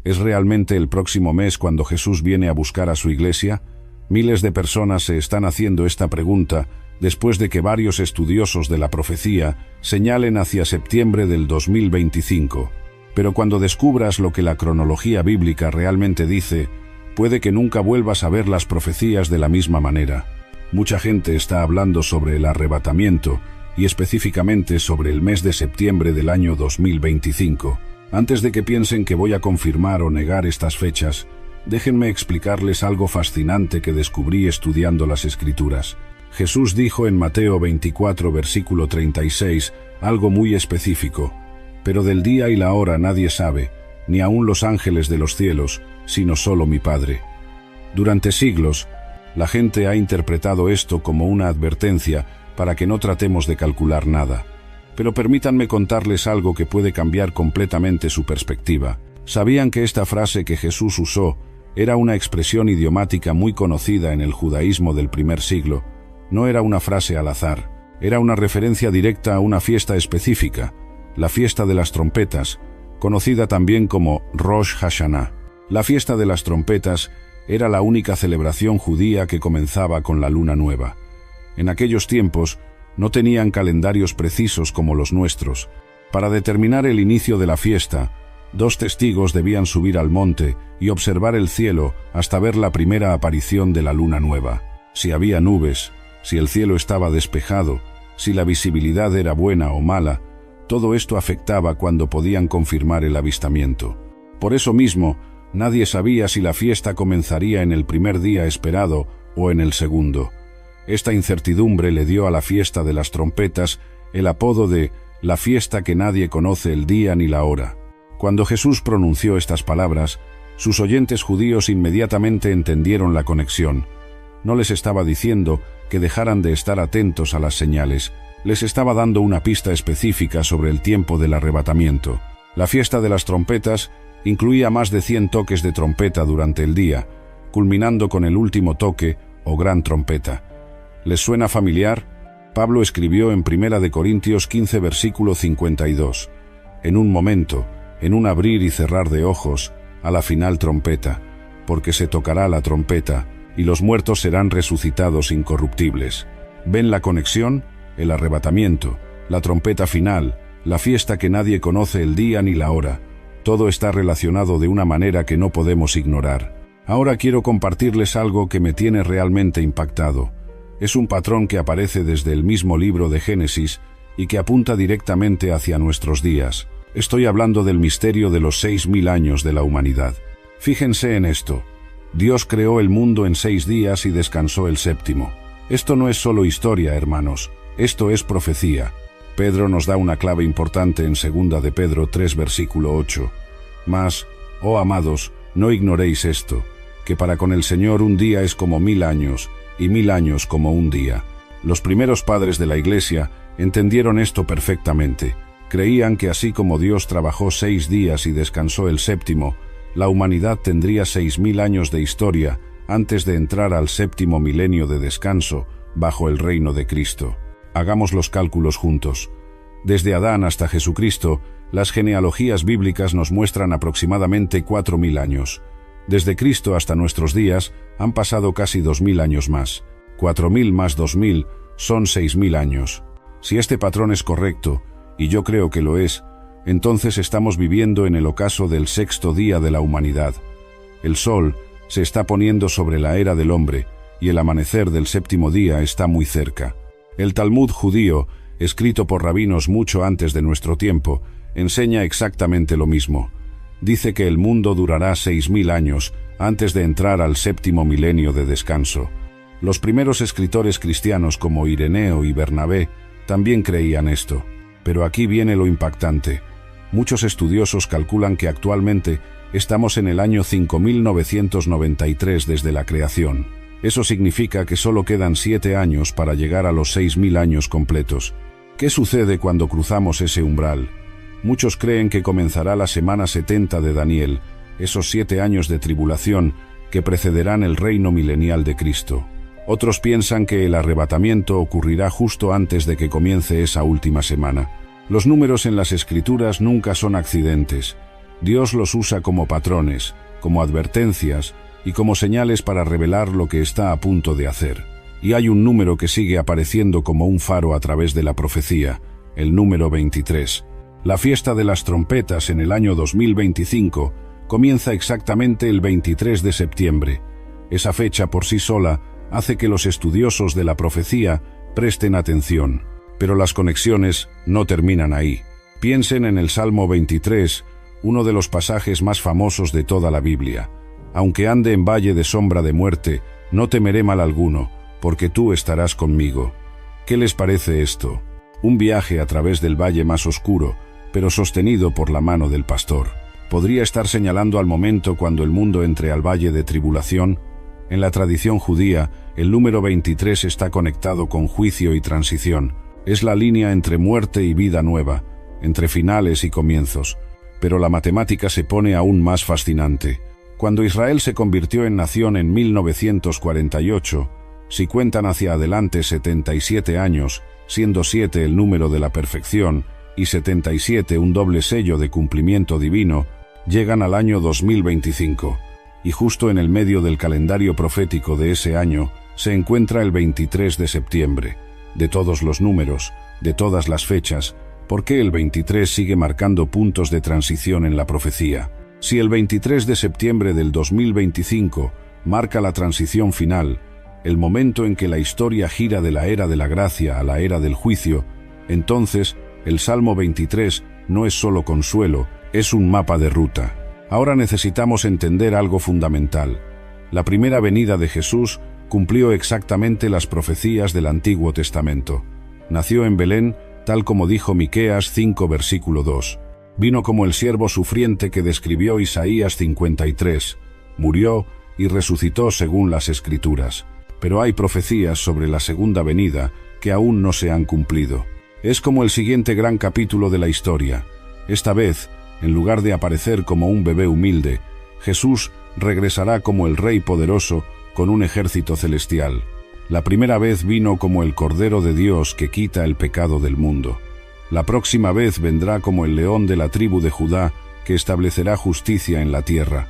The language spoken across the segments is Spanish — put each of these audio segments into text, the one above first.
¿Es realmente el próximo mes cuando Jesús viene a buscar a su iglesia? Miles de personas se están haciendo esta pregunta después de que varios estudiosos de la profecía señalen hacia septiembre del 2025. Pero cuando descubras lo que la cronología bíblica realmente dice, puede que nunca vuelvas a ver las profecías de la misma manera. Mucha gente está hablando sobre el arrebatamiento y específicamente sobre el mes de septiembre del año 2025. Antes de que piensen que voy a confirmar o negar estas fechas, déjenme explicarles algo fascinante que descubrí estudiando las Escrituras. Jesús dijo en Mateo 24, versículo 36, algo muy específico: «Pero del día y la hora nadie sabe, ni aun los ángeles de los cielos, sino solo mi Padre». Durante siglos, la gente ha interpretado esto como una advertencia para que no tratemos de calcular nada. Pero permítanme contarles algo que puede cambiar completamente su perspectiva. ¿Sabían que esta frase que Jesús usó era una expresión idiomática muy conocida en el judaísmo del primer siglo? No era una frase al azar, era una referencia directa a una fiesta específica, la fiesta de las trompetas, conocida también como Rosh Hashanah. La fiesta de las trompetas era la única celebración judía que comenzaba con la luna nueva. En aquellos tiempos no tenían calendarios precisos como los nuestros. Para determinar el inicio de la fiesta, 2 testigos debían subir al monte y observar el cielo hasta ver la primera aparición de la luna nueva. Si había nubes, si el cielo estaba despejado, si la visibilidad era buena o mala, todo esto afectaba cuando podían confirmar el avistamiento. Por eso mismo, nadie sabía si la fiesta comenzaría en el primer día esperado o en el segundo. Esta incertidumbre le dio a la fiesta de las trompetas el apodo de la fiesta que nadie conoce el día ni la hora. Cuando Jesús pronunció estas palabras, sus oyentes judíos inmediatamente entendieron la conexión. No les estaba diciendo que dejaran de estar atentos a las señales, les estaba dando una pista específica sobre el tiempo del arrebatamiento. La fiesta de las trompetas incluía más de 100 toques de trompeta durante el día, culminando con el último toque o gran trompeta. ¿Les suena familiar? Pablo escribió en 1 Corintios 15, versículo 52. En un momento, en un abrir y cerrar de ojos, a la final trompeta, porque se tocará la trompeta, y los muertos serán resucitados incorruptibles. ¿Ven la conexión? El arrebatamiento, la trompeta final, la fiesta que nadie conoce el día ni la hora. Todo está relacionado de una manera que no podemos ignorar. Ahora quiero compartirles algo que me tiene realmente impactado. Es un patrón que aparece desde el mismo libro de Génesis y que apunta directamente hacia nuestros días. Estoy hablando del misterio de los 6.000 años de la humanidad. Fíjense en esto. Dios creó el mundo en 6 días y descansó el séptimo. Esto no es solo historia, hermanos. Esto es profecía. Pedro nos da una clave importante en 2 de Pedro 3, versículo 8. Mas, oh amados, no ignoréis esto, que para con el Señor un día es como 1000 años, y 1000 años como un día. Los primeros padres de la Iglesia entendieron esto perfectamente. Creían que así como Dios trabajó 6 días y descansó el séptimo, la humanidad tendría 6000 años de historia antes de entrar al séptimo milenio de descanso bajo el reino de Cristo. Hagamos los cálculos juntos. Desde Adán hasta Jesucristo, las genealogías bíblicas nos muestran aproximadamente 4000 años. Desde Cristo hasta nuestros días han pasado casi 2000 años más. 4000 más 2000 son 6000 años. Si este patrón es correcto, y yo creo que lo es, entonces estamos viviendo en el ocaso del 6º día de la humanidad. El sol se está poniendo sobre la era del hombre, y el amanecer del 7º día está muy cerca. El Talmud judío, escrito por rabinos mucho antes de nuestro tiempo, enseña exactamente lo mismo. Dice que el mundo durará 6000 años antes de entrar al 7º milenio de descanso. Los primeros escritores cristianos como Ireneo y Bernabé también creían esto. Pero aquí viene lo impactante. Muchos estudiosos calculan que actualmente estamos en el año 5993 desde la creación. Eso significa que solo quedan 7 años para llegar a los 6000 años completos. ¿Qué sucede cuando cruzamos ese umbral? Muchos creen que comenzará la semana 70 de Daniel, esos 7 años de tribulación que precederán el reino milenial de Cristo. Otros piensan que el arrebatamiento ocurrirá justo antes de que comience esa última semana. Los números en las Escrituras nunca son accidentes. Dios los usa como patrones, como advertencias y como señales para revelar lo que está a punto de hacer. Y hay un número que sigue apareciendo como un faro a través de la profecía, el número 23. La fiesta de las trompetas en el año 2025 comienza exactamente el 23 de septiembre. Esa fecha por sí sola hace que los estudiosos de la profecía presten atención. Pero las conexiones no terminan ahí. Piensen en el Salmo 23, uno de los pasajes más famosos de toda la Biblia. Aunque ande en valle de sombra de muerte, no temeré mal alguno, porque tú estarás conmigo. ¿Qué les parece esto? Un viaje a través del valle más oscuro, pero sostenido por la mano del pastor. ¿Podría estar señalando al momento cuando el mundo entre al valle de tribulación? En la tradición judía, el número 23 está conectado con juicio y transición. Es la línea entre muerte y vida nueva, entre finales y comienzos. Pero la matemática se pone aún más fascinante. Cuando Israel se convirtió en nación en 1948, si cuentan hacia adelante 77 años, siendo 7 el número de la perfección y 77 un doble sello de cumplimiento divino, llegan al año 2025. Y justo en el medio del calendario profético de ese año se encuentra el 23 de septiembre. De todos los números, de todas las fechas, ¿por qué el 23 sigue marcando puntos de transición en la profecía? Si el 23 de septiembre del 2025 marca la transición final, el momento en que la historia gira de la era de la gracia a la era del juicio, entonces el Salmo 23 no es solo consuelo, es un mapa de ruta. Ahora necesitamos entender algo fundamental. La primera venida de Jesús cumplió exactamente las profecías del Antiguo Testamento. Nació en Belén, tal como dijo Miqueas 5 versículo 2. Vino como el siervo sufriente que describió Isaías 53. Murió y resucitó según las Escrituras. Pero hay profecías sobre la segunda venida que aún no se han cumplido. Es como el siguiente gran capítulo de la historia. Esta vez, en lugar de aparecer como un bebé humilde, Jesús regresará como el Rey poderoso con un ejército celestial. La primera vez vino como el Cordero de Dios que quita el pecado del mundo. La próxima vez vendrá como el león de la tribu de Judá que establecerá justicia en la tierra.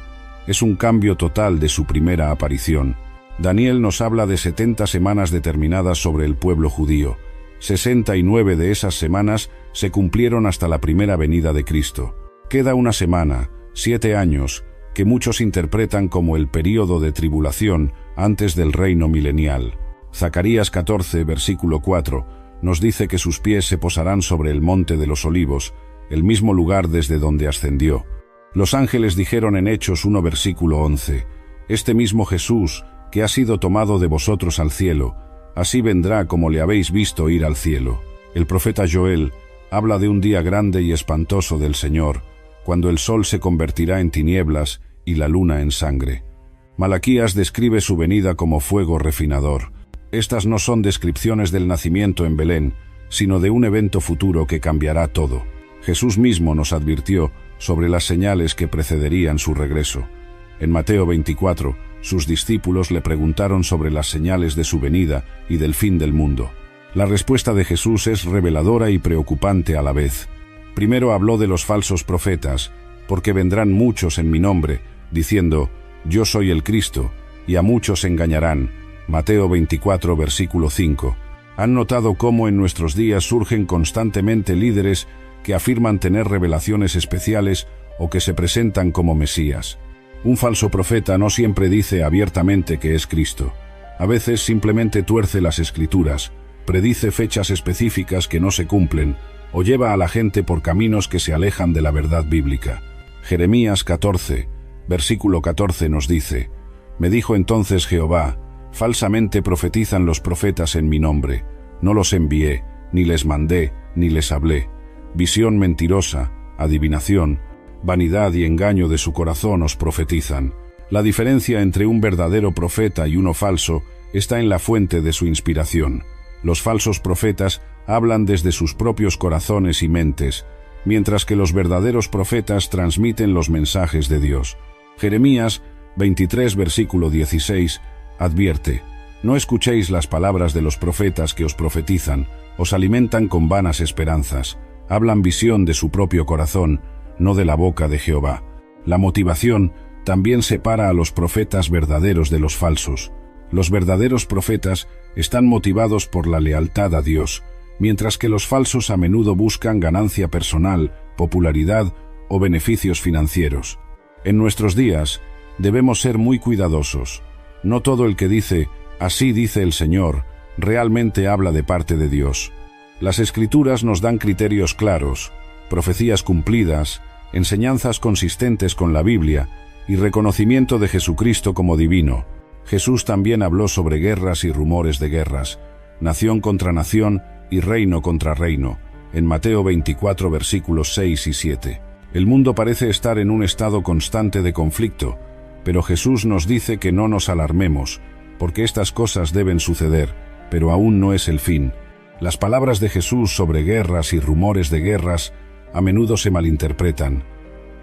Es un cambio total de su primera aparición. Daniel nos habla de 70 semanas determinadas sobre el pueblo judío. 69 de esas semanas se cumplieron hasta la primera venida de Cristo. Queda una semana, 7 años, que muchos interpretan como el período de tribulación antes del reino milenial. Zacarías 14, versículo 4, nos dice que sus pies se posarán sobre el monte de los olivos, el mismo lugar desde donde ascendió. Los ángeles dijeron en Hechos 1, versículo 11, «Este mismo Jesús, que ha sido tomado de vosotros al cielo, así vendrá como le habéis visto ir al cielo». El profeta Joel habla de un día grande y espantoso del Señor, cuando el sol se convertirá en tinieblas y la luna en sangre. Malaquías describe su venida como fuego refinador. Estas no son descripciones del nacimiento en Belén, sino de un evento futuro que cambiará todo. Jesús mismo nos advirtió sobre las señales que precederían su regreso. En Mateo 24, sus discípulos le preguntaron sobre las señales de su venida y del fin del mundo. La respuesta de Jesús es reveladora y preocupante a la vez. Primero habló de los falsos profetas, porque vendrán muchos en mi nombre, diciendo, «Yo soy el Cristo», y a muchos engañarán. Mateo 24, versículo 5. ¿Han notado cómo en nuestros días surgen constantemente líderes que afirman tener revelaciones especiales o que se presentan como Mesías? Un falso profeta no siempre dice abiertamente que es Cristo. A veces simplemente tuerce las Escrituras, predice fechas específicas que no se cumplen, o lleva a la gente por caminos que se alejan de la verdad bíblica. Jeremías 14, versículo 14 nos dice, «Me dijo entonces Jehová, falsamente profetizan los profetas en mi nombre. No los envié, ni les mandé, ni les hablé. Visión mentirosa, adivinación, vanidad y engaño de su corazón os profetizan». La diferencia entre un verdadero profeta y uno falso está en la fuente de su inspiración. Los falsos profetas hablan desde sus propios corazones y mentes, mientras que los verdaderos profetas transmiten los mensajes de Dios. Jeremías 23, versículo 16, advierte, «No escuchéis las palabras de los profetas que os profetizan, os alimentan con vanas esperanzas, hablan visión de su propio corazón, no de la boca de Jehová. La motivación también separa a los profetas verdaderos de los falsos. Los verdaderos profetas están motivados por la lealtad a Dios, mientras que los falsos a menudo buscan ganancia personal, popularidad o beneficios financieros. En nuestros días, debemos ser muy cuidadosos. No todo el que dice, así dice el Señor, realmente habla de parte de Dios. Las Escrituras nos dan criterios claros, profecías cumplidas, enseñanzas consistentes con la Biblia y reconocimiento de Jesucristo como divino. Jesús también habló sobre guerras y rumores de guerras, nación contra nación y reino contra reino, en Mateo 24 versículos 6 y 7. El mundo parece estar en un estado constante de conflicto, pero Jesús nos dice que no nos alarmemos, porque estas cosas deben suceder, pero aún no es el fin. Las palabras de Jesús sobre guerras y rumores de guerras a menudo se malinterpretan.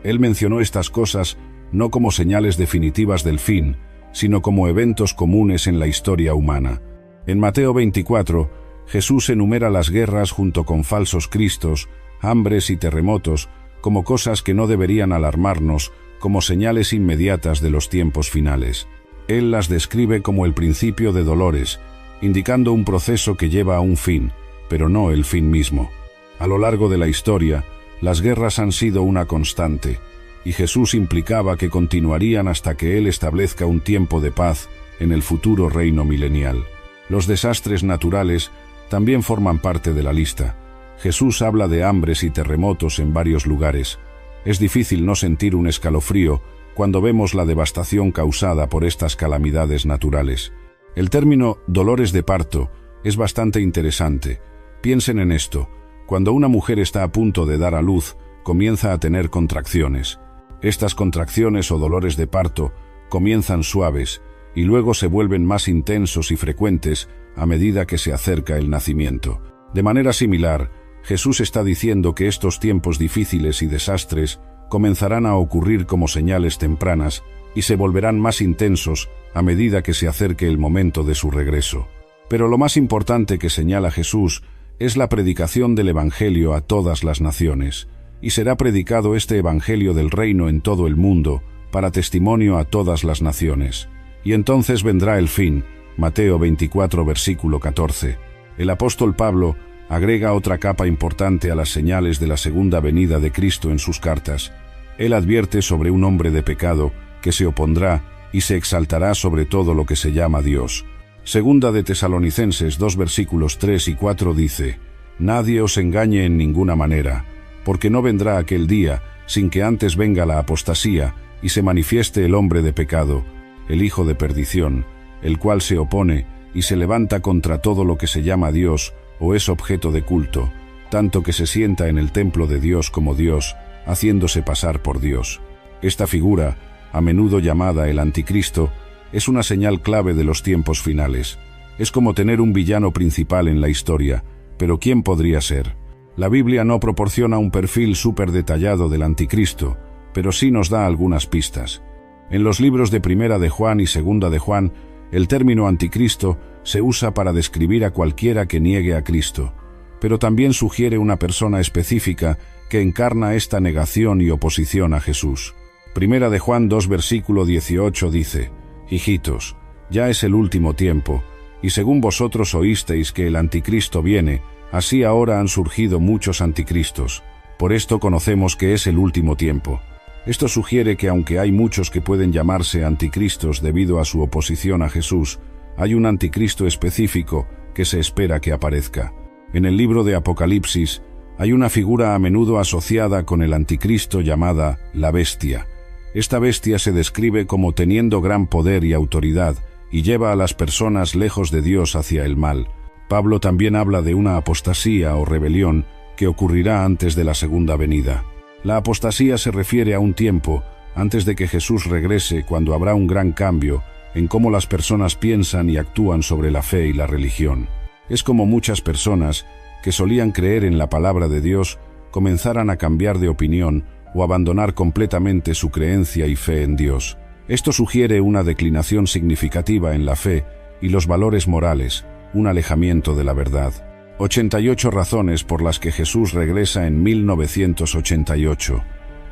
Él mencionó estas cosas no como señales definitivas del fin, sino como eventos comunes en la historia humana. En Mateo 24, Jesús enumera las guerras junto con falsos cristos, hambres y terremotos, como cosas que no deberían alarmarnos, como señales inmediatas de los tiempos finales. Él las describe como el principio de dolores, indicando un proceso que lleva a un fin, pero no el fin mismo. A lo largo de la historia, las guerras han sido una constante, y Jesús implicaba que continuarían hasta que Él establezca un tiempo de paz en el futuro reino milenial. Los desastres naturales también forman parte de la lista. Jesús habla de hambres y terremotos en varios lugares. Es difícil no sentir un escalofrío cuando vemos la devastación causada por estas calamidades naturales. El término dolores de parto es bastante interesante. Piensen en esto. Cuando una mujer está a punto de dar a luz, comienza a tener contracciones. Estas contracciones o dolores de parto comienzan suaves y luego se vuelven más intensos y frecuentes a medida que se acerca el nacimiento. De manera similar, Jesús está diciendo que estos tiempos difíciles y desastres comenzarán a ocurrir como señales tempranas y se volverán más intensos a medida que se acerque el momento de su regreso. Pero lo más importante que señala Jesús es la predicación del Evangelio a todas las naciones, y será predicado este Evangelio del reino en todo el mundo, para testimonio a todas las naciones. Y entonces vendrá el fin. Mateo 24 versículo 14. El apóstol Pablo agrega otra capa importante a las señales de la segunda venida de Cristo en sus cartas. Él advierte sobre un hombre de pecado que se opondrá y se exaltará sobre todo lo que se llama Dios. Segunda de Tesalonicenses 2 versículos 3 y 4 dice: Nadie os engañe en ninguna manera, porque no vendrá aquel día sin que antes venga la apostasía y se manifieste el hombre de pecado, el hijo de perdición, el cual se opone y se levanta contra todo lo que se llama Dios o es objeto de culto, tanto que se sienta en el templo de Dios como Dios, haciéndose pasar por Dios. Esta figura, a menudo llamada el Anticristo, es una señal clave de los tiempos finales. Es como tener un villano principal en la historia, pero ¿quién podría ser? La Biblia no proporciona un perfil súper detallado del Anticristo, pero sí nos da algunas pistas. En los libros de Primera de Juan y Segunda de Juan, el término Anticristo se usa para describir a cualquiera que niegue a Cristo, pero también sugiere una persona específica que encarna esta negación y oposición a Jesús. Primera de Juan 2 versículo 18 dice: Hijitos, ya es el último tiempo, y según vosotros oísteis que el Anticristo viene, así ahora han surgido muchos anticristos. Por esto conocemos que es el último tiempo. Esto sugiere que aunque hay muchos que pueden llamarse anticristos debido a su oposición a Jesús, hay un anticristo específico que se espera que aparezca. En el libro de Apocalipsis hay una figura a menudo asociada con el anticristo llamada la bestia. Esta bestia se describe como teniendo gran poder y autoridad y lleva a las personas lejos de Dios hacia el mal. Pablo también habla de una apostasía o rebelión que ocurrirá antes de la segunda venida. La apostasía se refiere a un tiempo antes de que Jesús regrese, cuando habrá un gran cambio en cómo las personas piensan y actúan sobre la fe y la religión. Es como muchas personas que solían creer en la palabra de Dios comenzaran a cambiar de opinión o abandonar completamente su creencia y fe en Dios. Esto sugiere una declinación significativa en la fe y los valores morales, un alejamiento de la verdad. 88 razones por las que Jesús regresa en 1988.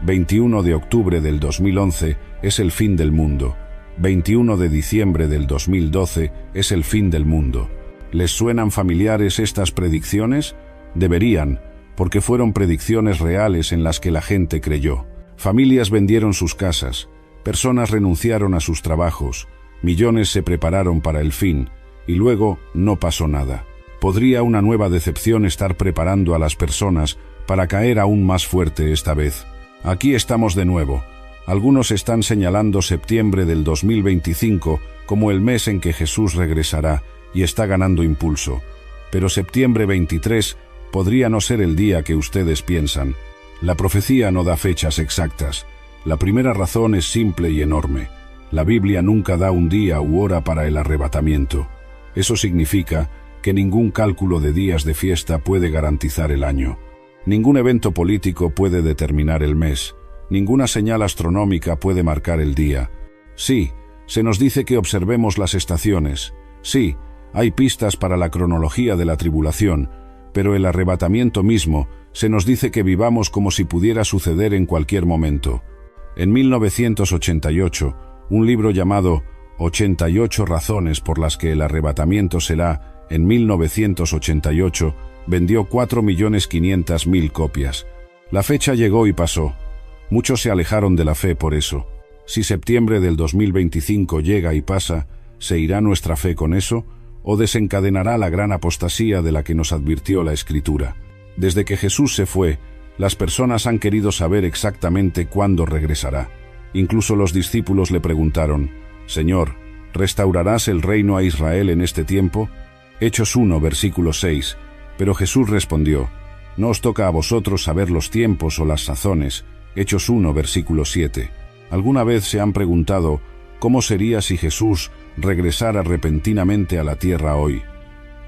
21 de octubre del 2011 es el fin del mundo. 21 de diciembre del 2012 es el fin del mundo. ¿Les suenan familiares estas predicciones? Deberían, porque fueron predicciones reales en las que la gente creyó. Familias vendieron sus casas, personas renunciaron a sus trabajos, millones se prepararon para el fin, y luego no pasó nada. ¿Podría una nueva decepción estar preparando a las personas para caer aún más fuerte esta vez? Aquí estamos de nuevo. Algunos están señalando septiembre del 2025 como el mes en que Jesús regresará y está ganando impulso. Pero septiembre 23 podría no ser el día que ustedes piensan. La profecía no da fechas exactas. La primera razón es simple y enorme. La Biblia nunca da un día u hora para el arrebatamiento. Eso significa que ningún cálculo de días de fiesta puede garantizar el año. Ningún evento político puede determinar el mes. Ninguna señal astronómica puede marcar el día. Sí, se nos dice que observemos las estaciones. Sí, hay pistas para la cronología de la tribulación, pero el arrebatamiento mismo se nos dice que vivamos como si pudiera suceder en cualquier momento. En 1988, un libro llamado 88 razones por las que el arrebatamiento será en 1988 vendió 4.500.000 copias. La fecha llegó y pasó. Muchos se alejaron de la fe por eso. Si septiembre del 2025 llega y pasa, ¿se irá nuestra fe con eso? ¿O desencadenará la gran apostasía de la que nos advirtió la Escritura? Desde que Jesús se fue, las personas han querido saber exactamente cuándo regresará. Incluso los discípulos le preguntaron: Señor, ¿restaurarás el reino a Israel en este tiempo? Hechos 1, versículo 6. Pero Jesús respondió: No os toca a vosotros saber los tiempos o las sazones. Hechos 1, versículo 7. ¿Alguna vez se han preguntado cómo sería si Jesús regresara repentinamente a la tierra hoy?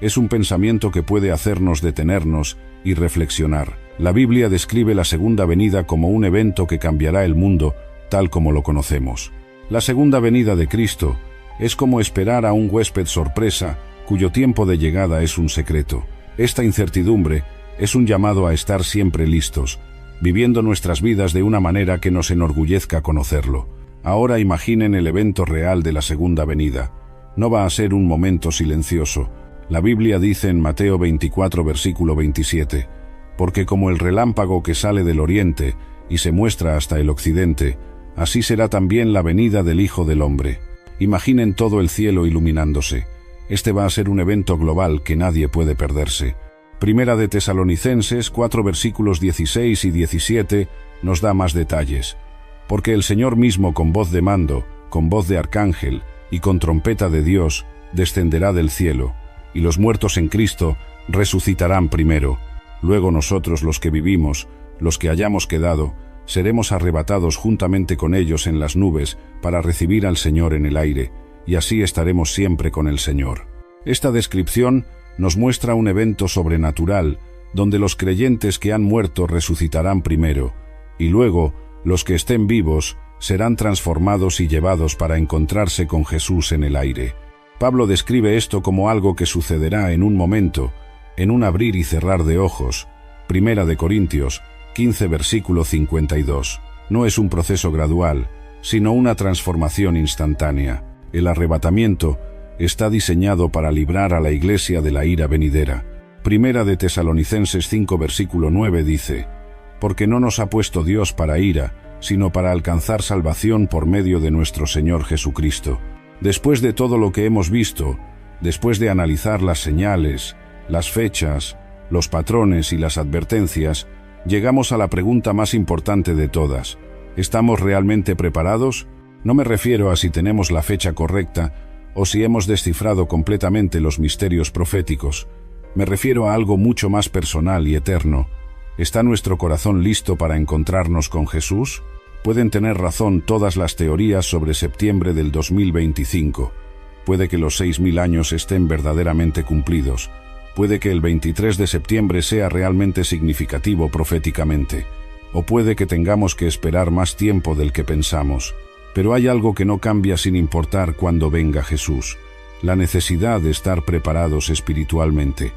Es un pensamiento que puede hacernos detenernos y reflexionar. La Biblia describe la segunda venida como un evento que cambiará el mundo tal como lo conocemos. La segunda venida de Cristo es como esperar a un huésped sorpresa cuyo tiempo de llegada es un secreto. Esta incertidumbre es un llamado a estar siempre listos, viviendo nuestras vidas de una manera que nos enorgullezca conocerlo. Ahora imaginen el evento real de la segunda venida. No va a ser un momento silencioso. La Biblia dice en Mateo 24, versículo 27, porque como el relámpago que sale del oriente y se muestra hasta el occidente, así será también la venida del Hijo del Hombre. Imaginen todo el cielo iluminándose. Este va a ser un evento global que nadie puede perderse. Primera de Tesalonicenses 4 versículos 16 y 17 nos da más detalles. Porque el Señor mismo con voz de mando, con voz de arcángel y con trompeta de Dios descenderá del cielo, y los muertos en Cristo resucitarán primero. Luego nosotros los que vivimos, los que hayamos quedado, seremos arrebatados juntamente con ellos en las nubes para recibir al Señor en el aire, y así estaremos siempre con el Señor. Esta descripción nos muestra un evento sobrenatural, donde los creyentes que han muerto resucitarán primero, y luego los que estén vivos serán transformados y llevados para encontrarse con Jesús en el aire. Pablo describe esto como algo que sucederá en un momento, en un abrir y cerrar de ojos. Primera de Corintios 15 versículo 52. No es un proceso gradual, sino una transformación instantánea. El arrebatamiento está diseñado para librar a la Iglesia de la ira venidera. Primera de Tesalonicenses 5 versículo 9 dice: Porque no nos ha puesto Dios para ira, sino para alcanzar salvación por medio de nuestro Señor Jesucristo. Después de todo lo que hemos visto, después de analizar las señales, las fechas, los patrones y las advertencias, llegamos a la pregunta más importante de todas. ¿Estamos realmente preparados? No me refiero a si tenemos la fecha correcta o si hemos descifrado completamente los misterios proféticos. Me refiero a algo mucho más personal y eterno. ¿Está nuestro corazón listo para encontrarnos con Jesús? Pueden tener razón todas las teorías sobre septiembre del 2025. Puede que los 6.000 años estén verdaderamente cumplidos. Puede que el 23 de septiembre sea realmente significativo proféticamente. O puede que tengamos que esperar más tiempo del que pensamos. Pero hay algo que no cambia sin importar cuándo venga Jesús: la necesidad de estar preparados espiritualmente.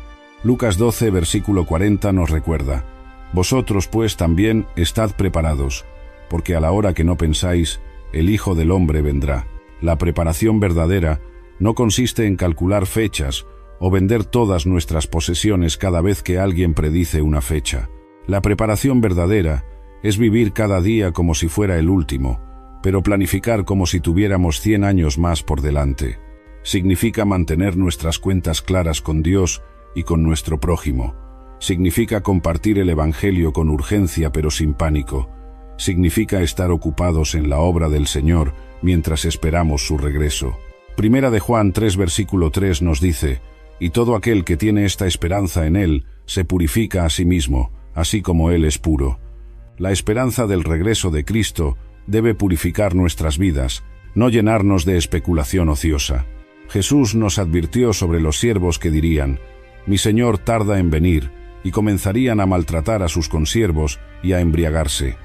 Lucas 12, versículo 40 nos recuerda: Vosotros pues también estad preparados, porque a la hora que no pensáis, el Hijo del Hombre vendrá. La preparación verdadera no consiste en calcular fechas o vender todas nuestras posesiones cada vez que alguien predice una fecha. La preparación verdadera es vivir cada día como si fuera el último, pero planificar como si tuviéramos 100 años más por delante. Significa mantener nuestras cuentas claras con Dios y con nuestro prójimo. Significa compartir el Evangelio con urgencia pero sin pánico. Significa estar ocupados en la obra del Señor mientras esperamos su regreso. Primera de Juan 3 versículo 3 nos dice: «Y todo aquel que tiene esta esperanza en Él se purifica a sí mismo, así como Él es puro». La esperanza del regreso de Cristo debe purificar nuestras vidas, no llenarnos de especulación ociosa. Jesús nos advirtió sobre los siervos que dirían: «Mi Señor tarda en venir», y comenzarían a maltratar a sus consiervos y a embriagarse.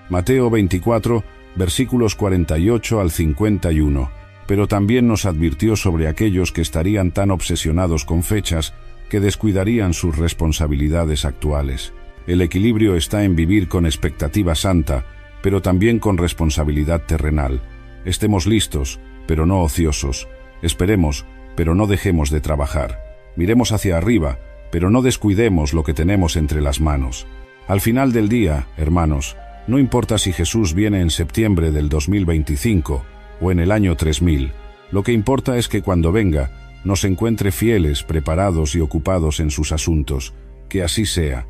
Mateo 24, versículos 48 al 51. Pero también nos advirtió sobre aquellos que estarían tan obsesionados con fechas que descuidarían sus responsabilidades actuales. El equilibrio está en vivir con expectativa santa, pero también con responsabilidad terrenal. Estemos listos, pero no ociosos. Esperemos, pero no dejemos de trabajar. Miremos hacia arriba, pero no descuidemos lo que tenemos entre las manos. Al final del día, hermanos, no importa si Jesús viene en septiembre del 2025 o en el año 3000, lo que importa es que cuando venga, nos encuentre fieles, preparados y ocupados en sus asuntos. Que así sea.